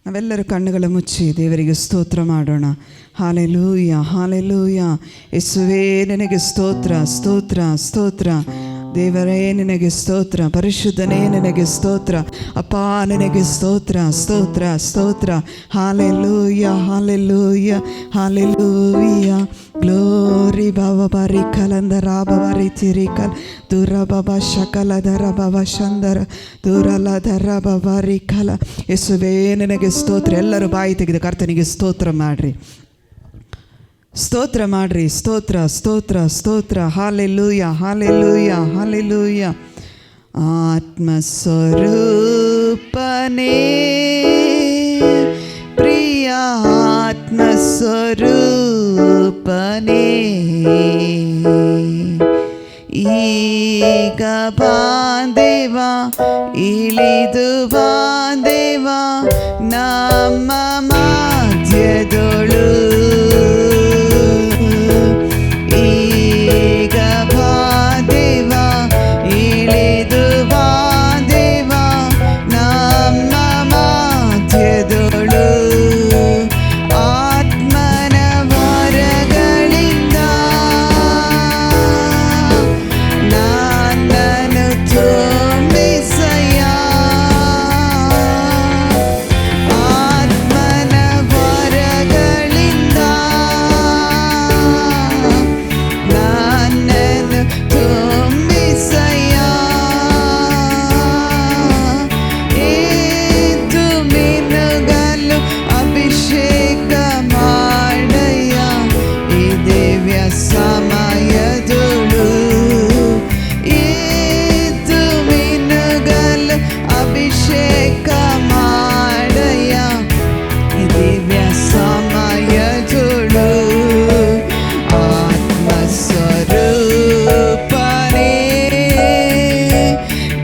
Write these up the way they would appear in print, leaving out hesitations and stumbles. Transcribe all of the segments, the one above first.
ನಾವೆಲ್ಲರೂ ಕಣ್ಣುಗಳ ಮುಚ್ಚಿ ದೇವರಿಗೆ ಸ್ತೋತ್ರ ಮಾಡೋಣ. Hallelujah, hallelujah. ಯೇಸುವೇ ನಿನಗೆ ಸ್ತೋತ್ರ, ಸ್ತೋತ್ರ, ಸ್ತೋತ್ರ. ದೇವರೇ ನಿನಗೆ ಸ್ತೋತ್ರ, ಪರಿಶುದ್ಧನೇ ನಿನಗೆ ಸ್ತೋತ್ರ, ಅಪ್ಪ ನಿನಗೆ ಸ್ತೋತ್ರ, ಸ್ತೋತ್ರ, ಸ್ತೋತ್ರ. Hallelujah, hallelujah, hallelujah. Glory Baba ಬಾರಿ ಕಲಂದರ ಬಾರಿ ತಿರಿಕಲ್ ದೂರ ಬಾಬಾ ಶಕಲ ಧರ ಬಾಬಾ ಶಂದರ ದೂರಲ ಧರ ಬಾಬಾರಿ ಕಲ. ಯೇಸುವೇ ನಿನಗೆ ಸ್ತೋತ್ರ. ಎಲ್ಲರೂ ಬಾಯಿ ತೆಗೆದು ಕರ್ತನಿಗೆ ಸ್ತೋತ್ರ ಮಾಡ್ರಿ, ಸ್ತೋತ್ರ ಮಾಡ್ರಿ. ಸ್ತೋತ್ರ, ಸ್ತೋತ್ರ, ಸ್ತೋತ್ರ. Hallelujah, hallelujah, hallelujah. ಆತ್ಮಸ್ವರೂಪನೇ ಪ್ರಿಯ ಆತ್ಮಸ್ವರೂಪನೇ, ಈಗ ಬಾಂದೇವ ಇಳಿದು ಬಾಂದೇವ ನಮ್ಮ ಮಧ್ಯದೊಳು. ಈಗ ಬಾಂದೇವ ಇಳಿದು ಬಾಂದೇವ ನಮ್ಮ ಮಧ್ಯದೊಳು. ಆತ್ಮನ ವರಗಳಿಂದ ನನ್ನನ್ನು ತುಂಬಿಸಯ್ಯ. ಆತ್ಮನ ವರಗಳಿಂದ ನನ್ನನ್ನು ತುಂಬಿಸಯ್ಯ. ಏತು ಮಿನುಗಲು ಅಭಿಷೇಕ ಮಾಡಯ್ಯ ಈ ದಿವ್ಯ ಸಮಯದೊಳು. ಏತು ಮಿನುಗಲು ಅಭಿಷೇಕ ಮಾಡಯ್ಯ ಈ ದಿವ್ಯ ಸಮಯದೊಳು. ಆತ್ಮಸ್ವರೂಪನೇ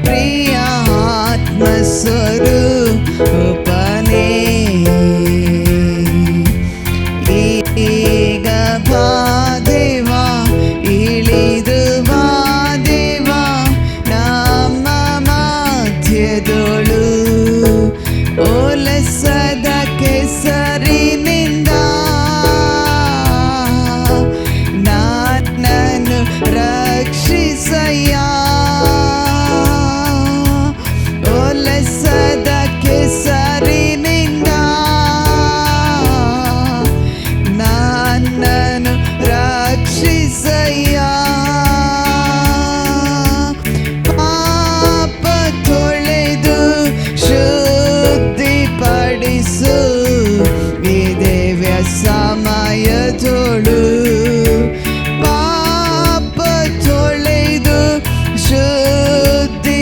ಪ್ರಿಯ ಆತ್ಮಸ್ವರೂಪನೇ, ಈಗ ಬಾದೇವ ಇಳಿದು ಬಾದೇವ ನಮ್ಮ ಮಧ್ಯದೊಳು. ಓಲಸದ ಕೆಸರಿನಿಂದ ನನ್ನನ್ನು ರಕ್ಷಿಸಯ್ಯ. ಓಲಸದ ಕೆಸರಿನಿಂದ ನನ್ನನ್ನು ರಕ್ಷಿಸಯ್ಯ. ಪಾಪ ತೊಳೆದು ಶುದ್ಧಿಪಡಿಸು ಈ ದಿವ್ಯ ಸಮಯದೊಳು. ಪಾಪ ತೊಳೆದು ಶುದ್ಧಿಪಡಿಸು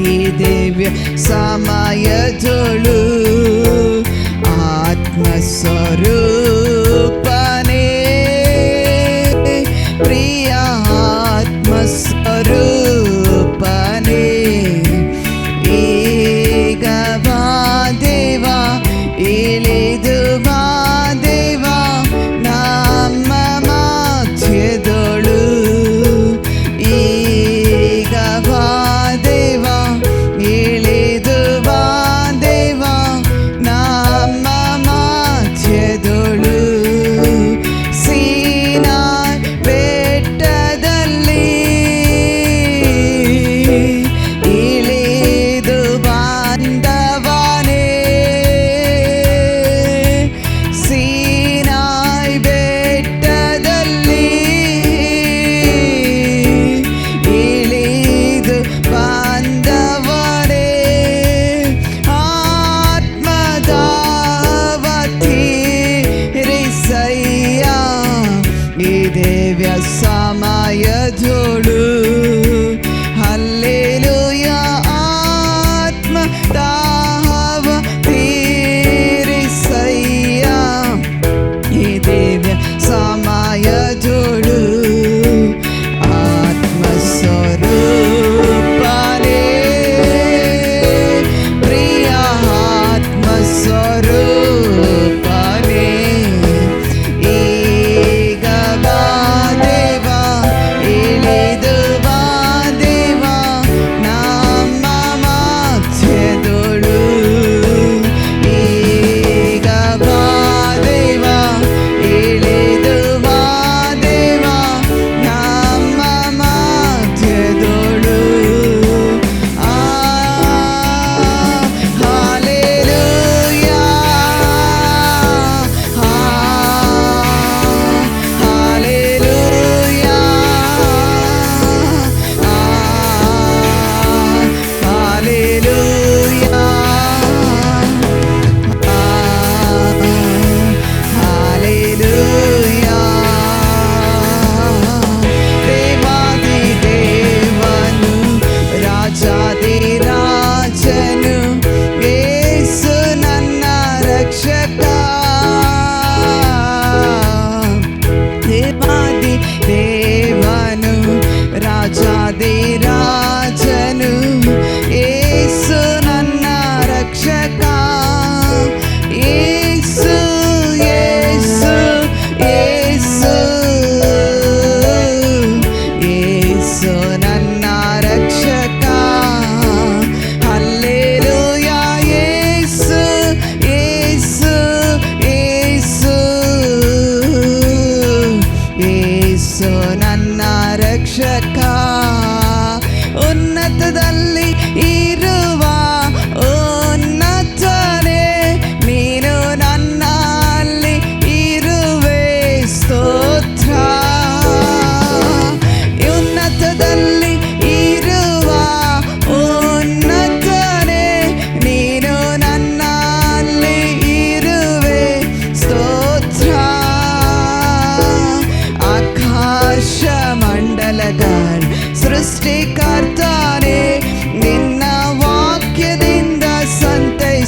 ಈ ದಿವ್ಯ ಸಮಯದೊಳು. ಆತ್ಮಸ್ವರೂಪನೇ ಪ್ರಿಯ ಆತ್ಮಸ್ವರೂಪನೇ, ಈಗ ಬಾದೇವ ಇಳಿದು ಬಾದೇವ ನಮ್ಮ ಮಧ್ಯದೊಳು. ಈಗ ಬಾದೇವ ಇಳಿದು ಬಾದೇವ ನಮ್ಮ ಮಧ್ಯದೊಳು.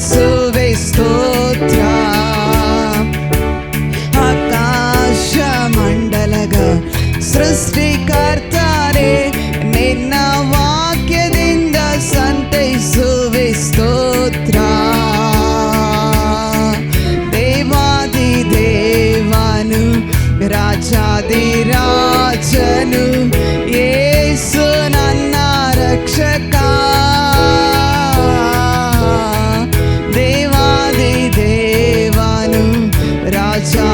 ಯೇಸುವೆ ಸ್ತೋತ್ರ. ಆಕಾಶ ಮಂಡಲಗ ಸೃಷ್ಟಿಕರ್ತನೇ ನಿನ್ನ ವಾಕ್ಯದಿಂದ ಸಂತೈಸುವೆ ಸ್ತೋತ್ರ. ದೇವಾದಿ ದೇವನು ರಾಜಾದಿರಾಜನು ಯೇಸು ನನ್ನ ರಕ್ಷಕ. ದೇವಾದಿ ದೇವನು ರಾಜಾದಿರಾಜನು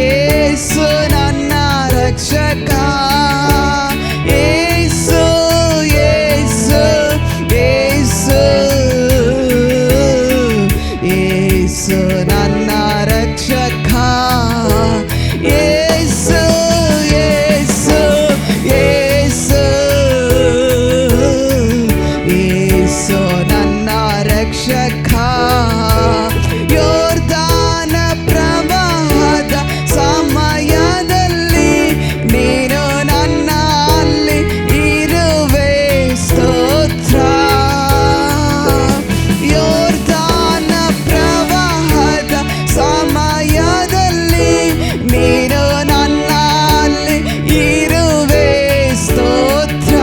ಯೇಸು ನನ್ನ ರಕ್ಷಕ. ಯೇಸು ಯೇಸು ಯೇಸು ಯೇಸು ನನ್ನ ರಕ್ಷಕ. ಯೇಸು ಯೇಸು ಯೇಸು ಯೇಸು ನನ್ನ ರಕ್ಷಕ. ಯೋರ್ದಾನ ಪ್ರವಾಹದ ಸಮಯದಲ್ಲಿ ನೀನು ನನ್ನಲ್ಲಿ ಇರುವೆ ಸ್ತೋತ್ರ. ಯೋರ್ದಾನ ಪ್ರವಾಹದ ಸಮಯದಲ್ಲಿ ನೀನು ನನ್ನಲ್ಲಿ ಇರುವೆ ಸ್ತೋತ್ರ.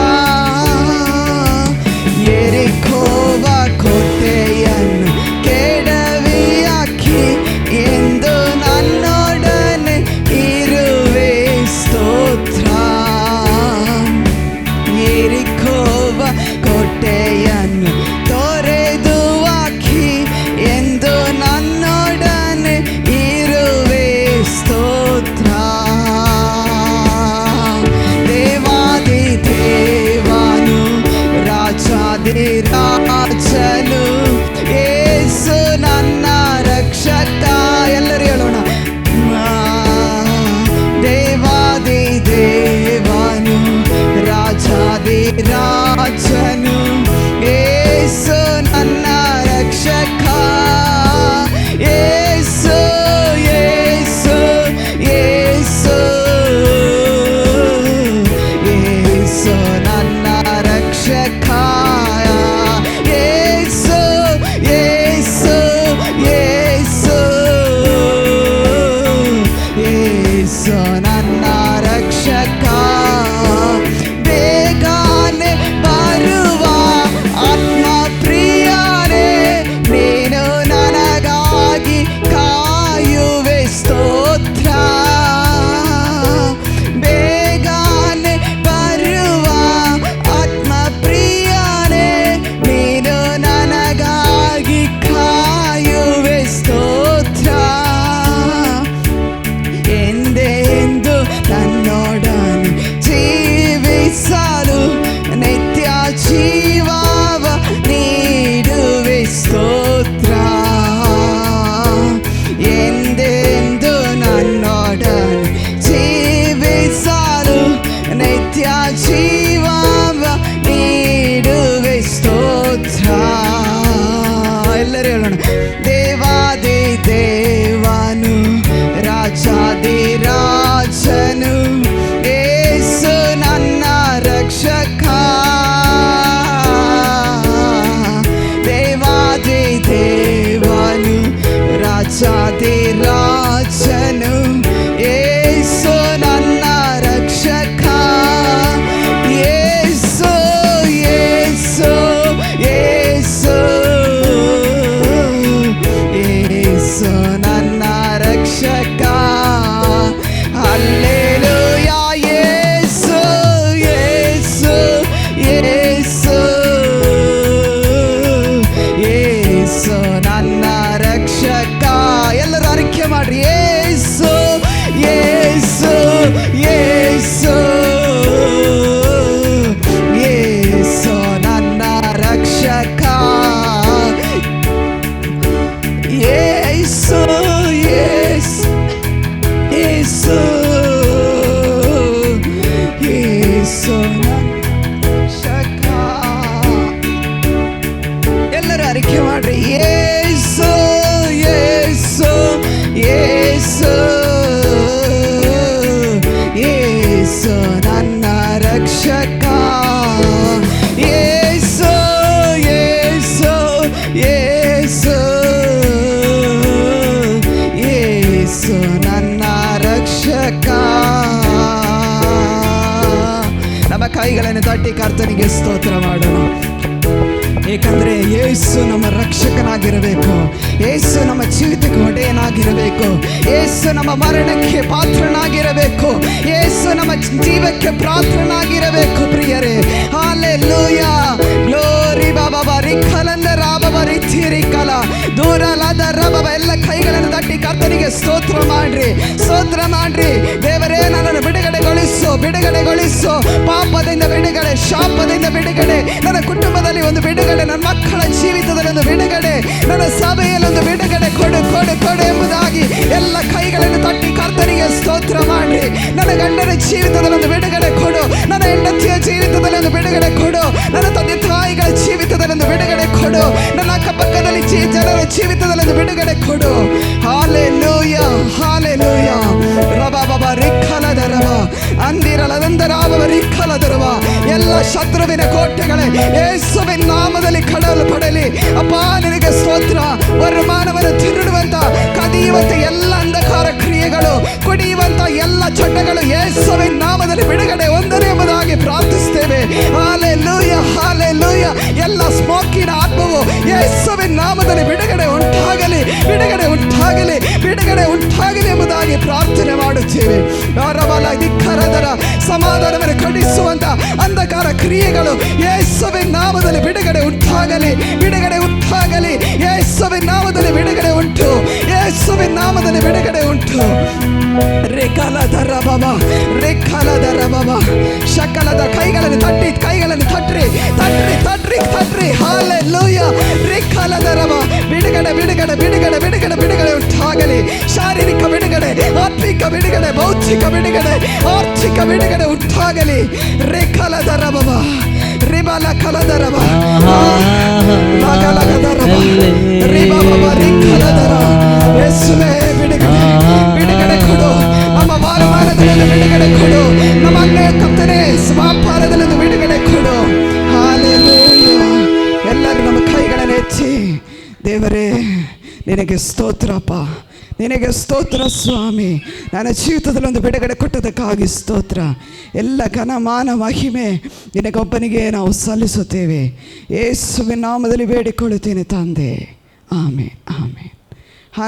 ಯೆರಿಕೋವ ಕೋಟೆಯನ್ನು ಕೆಡವಿ ಹಾಕಿ ಎಂದು ನನ್ನೊಡನೆ ಇರುವೆ ಸ್ತೋತ್ರ. ಯೆರಿಕೋವ ಕೋಟೆಯನ್ನು ತೊರೆದು ಹಾಕಿ ಎಂದು ನನ್ನೊಡನೆ ಇರುವೆ ಸ್ತೋತ್ರ. ದೇವಾದಿ ದೇವನು ರಾಜಾದಿರಾಜನು ಯೇಸು ನನ್ನ ರಕ್ಷಕ. ಎಲ್ಲರೂ ಹೇಳೋಣ. ದೇವಾದಿ ದೇವನು ರಾಜಾದಿರಾಜನು ಯೇಸು ನನ್ನ ರಕ್ಷಕ. ಯೇಸು ಯೇಸು ಯೇಸು ಯೇಸು ನನ್ನ ರಕ್ಷಕ. ಯೇಸು ಯೇಸು ಯೇಸು ಯೇಸು ನನ್ನ ರಕ್ಷಕ. ಬೇಗನೆ ಬರುವ ಆತ್ಮ ಪ್ರಿಯನೇ ನೀನು ನನಗಾಗಿ ಕಾಯುವೆ ಸ್ತೋತ್ರ. ಬೇಗನೆ ಬರುವ ಆತ್ಮ ಪ್ರಿಯನೇ ನೀನು ನನಗಾಗಿ ಕಾಯುವೆ ಸ್ತೋತ್ರ. ಎಂದೆಂದು ನನ್ನೊಡನೆ ಜೀವಿಸಲು ನಿತ್ಯ ಜೀವವ ನೀಡುವೆ ಸ್ತೋತ್ರ. ಎಂದೆಂದು ನನ್ನೊಡನೆ ಜೀವಿಸಲು ನಿತ್ಯ ಜೀವವ ನೀಡುವೆ ಸ್ತೋತ್ರ. ಎಲ್ಲರೂ ಹೇಳೋಣ. ದೇವಾದಿ ದೇವನು ರಾಜಾದಿರಾಜನು ಯೇಸು ನನ್ನ ರಕ್ಷಕ. ದೇವಾದಿ ದೇವನು ರಾಜಾದಿರಾಜನು ಯೇಸು ನನ್ನ ರಕ್ಷಕ. ಯೇಸು ಯೇಸು ಯೇಸು ಯೇಸು ನನ್ನ ರಕ್ಷಕ. ಹಲ್ಲೆಲೂಯಾ. ಯೇಸು ಯೇಸು ಯೇಸು ಯೇಸು ನನ್ನ ರಕ್ಷಕ. ಎಲ್ಲರೂ ಅರಿಕೆ ಮಾಡ್ರಿ. ಯೇಸು ಯೇಸು ಯೇಸು ಯೇಸು ನನ್ನ ರಕ್ಷಕ. ಯೇಸು ಯೇಸು ಯೇಸು ಯೇಸು ನನ್ನ ರಕ್ಷಕ. ಎಲ್ಲರೂ ಅರಿಕೆ ಮಾಡ್ರಿ. ಯೇಸು ಯೇಸು ಯೇಸು ಯೇಸು ನನ್ನ ರಕ್ಷಕ. ಯೇಸು ಯೇಸು ಕೈಗಳನ್ನು ತಟ್ಟಿ ಕರ್ತನಿಗೆ ಸ್ತೋತ್ರ ಮಾಡೋಣ. ಏಕೆಂದರೆ ಯೇಸು ನಮ್ಮ ರಕ್ಷಕನಾಗಿರಬೇಕು, ಯೇಸು ನಮ್ಮ ಜೀವಿತಕ್ಕೆ ಒಡೆಯನಾಗಿರಬೇಕು, ಯೇಸು ನಮ್ಮ ಮರಣಕ್ಕೆ ಪಾತ್ರನಾಗಿರಬೇಕು, ಯೇಸು ನಮ್ಮ ಜೀವಕ್ಕೆ ಪಾತ್ರನಾಗಿರಬೇಕು. ಪ್ರಿಯರೇ, ಹಲ್ಲೆಲೂಯಾ, ಗ್ಲೋರಿ ಬಾಬಾ ರಿಖಲಂದರ ಬಾಬಾ ರಿಥಿರಿ ಕಲ ದೂರಲಾದ ಬಾಬಾ. ಎಲ್ಲ ಕೈಗಳನ್ನು ತಟ್ಟಿ ಕರ್ತನಿಗೆ ಸ್ತೋತ್ರ ಮಾಡ್ರಿ, ಸ್ತೋತ್ರ ಮಾಡ್ರಿ. ದೇವರೇ, ನನ್ನನ್ನು ಬಿಡುಗಡೆಗೊಳಿಸು, ಬಿಡುಗಡೆಗೊಳಿಸು. ಪಾಪದಿಂದ ಬಿಡುಗಡೆ, ಶಾಪದಿಂದ ಬಿಡುಗಡೆ, ನನ್ನ ಕುಟುಂಬದಲ್ಲಿ ಒಂದು ಬಿಡುಗಡೆ, ನನ್ನ ಮಕ್ಕಳ ಜೀವಿತದಲ್ಲಿ ಒಂದು ಬಿಡುಗಡೆ, ನನ್ನ ಸಭೆಯಲ್ಲಿ ಒಂದು ಬಿಡುಗಡೆ ಕೊಡು ಕೊಡು ಕೊಡು ಎಂಬುದಾಗಿ ಎಲ್ಲ ಕೈಗಳನ್ನು ತಟ್ಟಿ ಕರ್ತನಿಗೆ ಸ್ತೋತ್ರ ಮಾಡ್ರಿ. ನನ್ನ ಗಂಡನ ಜೀವಿತದಲ್ಲಿ ಒಂದು ಬಿಡುಗಡೆ ಕೊಡು, ನನ್ನ ಹೆಂಡತಿಯ ಜೀವಿತದಲ್ಲಿ ಒಂದು ಬಿಡುಗಡೆ ಕೊಡು, ನನ್ನ ತಂದೆ ತಾಯಿಗಳ ಜೀವಿತದಲ್ಲಿ ಒಂದು ಬಿಡುಗಡೆ ಕೊಡು, ನನ್ನ ಅಕ್ಕಪಕ್ಕದಲ್ಲಿ ಜನರ ಜೀವಿತದಲ್ಲಿ ಒಂದು ಬಿಡುಗಡೆ ಕೊಡು. Hallelujah, hallelujah. ರಬಾ ಬಾಬಾ ರಿಖಲದ ರವ ಅಂದಿರಲದಂದರ ಬಾಬಾ ರಿಖಲದ ರವ. ಎಲ್ಲ ಶತ್ರುವಿನ ಕೋಟೆಗಳೇ ಯೇಸುವಿನ ನಾಮದಲ್ಲಿ ಕಡಲು ಪಡಲಿ. ಅಪ್ಪ, ನಿನಗೆ ಸ್ತೋತ್ರ. ವರಮಾನವನ್ನು ತಿರುಡುವಂತ, ಕದಿಯುವಂತ ಎಲ್ಲ ಅಂಧಕಾರ ಕ್ರಿಯೆಗಳು, ಕುಡಿಯುವಂತ ಎಲ್ಲ ಚಟಗಳು ಯೇಸುವಿನ ನಾಮದಲ್ಲಿ ಬಿಡುಗಡೆ ಹೊಂದಲಿ ಎಂಬುದಾಗಿ ಪ್ರಾರ್ಥಿಸ್ತೇವೆ. Hallelujah, hallelujah. ಎಲ್ಲ ಸ್ಮೋಕಿನ ಆತ್ಮವು ಯೇಸುವಿನ ನಾಮದಲ್ಲಿ ಬಿಡುಗಡೆ ಉಂಟಾಗಲಿ, ಬಿಡುಗಡೆ ಉಂಟಾಗಲಿ, ಬಿಡುಗಡೆ ಉಂಟಾಗಲಿ ಎಂಬುದಾಗಿ ಪ್ರಾರ್ಥನೆ ಮಾಡುತ್ತೇವೆ. ಧಿಕ್ಕರದರ ಸಮಾಧಾನವನ್ನು ಕಡಿಸುವಂತ ಅಂಧಕಾರ ಕ್ರಿಯೆಗಳು ಯೇಸುವಿನ ನಾಮದಲ್ಲಿ ಬಿಡುಗಡೆ ಉಂಟಾಗಲಿ, ಬಿಡುಗಡೆ ಉಂಟಾಗಲಿ. ಯೇಸುವಿನ ನಾಮದಲ್ಲಿ ಬಿಡುಗಡೆ ಉಂಟು, ಯೇಸುವಿನ ನಾಮದಲ್ಲಿ ಬಿಡುಗಡೆ ಉಂಟು. ರೇಖಾಲದರ ಬಾಬಾ, ರೇಖಾಲದರ ಬಾಬಾ. ಶಕಲದ ಕೈಗಳನ್ನು ತಟ್ಟಿ, ಕೈಗಳನ್ನು ತಟ್ರಿ, ತಟ್ರಿ, ತಟ್ರಿ, ತಟ್ರಿ. ಹಾಲೆಲೂಯಾ. ರೇಖಾಲದರ ಬಾ. ಬಿಡುಗಡೆ, ಬಿಡುಗಡೆ, ಬಿಡುಗಡೆ, ಬಿಡುಗಡೆ, ಬಿಡುಗಡೆ ಉಂಟಾಗಲಿ. ಶಾರೀರಿಕ ಬಿಡುಗಡೆ, ಆತ್ಮಿಕ ಬಿಡುಗಡೆ, ಭೌತಿಕ ಬಿಡುಗಡೆ, ಆರ್ಥಿಕ ಬಿಡುಗಡೆ ಉಂಟಾಗಲಿ. ರೇಖಾಲದರ ಬಾಬಾ, ರಿಬಾಲ ಕಲದರ ಬಾ, ಮಗಲಗದರ ಬಾ, ರಿಬಾ ಬಾಬಾ ರಿಖಲದರ. ಯೇಸುವೇ, ಬಿಡುಗಡೆ, ಬಿಡುಗಡೆ ಕೊಡು. ನಮ್ಮ ವಾರಮಾನದಲ್ಲಿ ಬಿಡುಗಡೆ ಕೊಡು, ನಮ್ಮ ಅನ್ಯಾಯ ಕರ್ತನೇ ವ್ಯಾಪಾರದಲ್ಲಿ ಬಿಡುಗಡೆ ಕೊಡು. ಹಾಲೆಲೂಯಾ. ಎಲ್ಲರೂ ನಮ್ಮ ಕೈಗಳನ್ನು ಎತ್ತಿ, ದೇವರೇ ನಿನಗೆ ಸ್ತೋತ್ರಪ್ಪ, ನಿನಗೆ ಸ್ತೋತ್ರ ಸ್ವಾಮಿ. ನನ್ನ ಜೀವಿತದಲ್ಲಿ ಒಂದು ಬಿಡುಗಡೆ ಕೊಟ್ಟದಕ್ಕಾಗಿ ಸ್ತೋತ್ರ. ಎಲ್ಲ ಘನಮಾನ ಮಹಿಮೆ ನಿನಗೊಬ್ಬನಿಗೆ ನಾವು ಸಲ್ಲಿಸುತ್ತೇವೆ. ಯೇಸುವಿನ ನಾಮದಲ್ಲಿ ಬೇಡಿಕೊಳ್ಳುತ್ತೇನೆ ತಂದೆ. Amen, amen.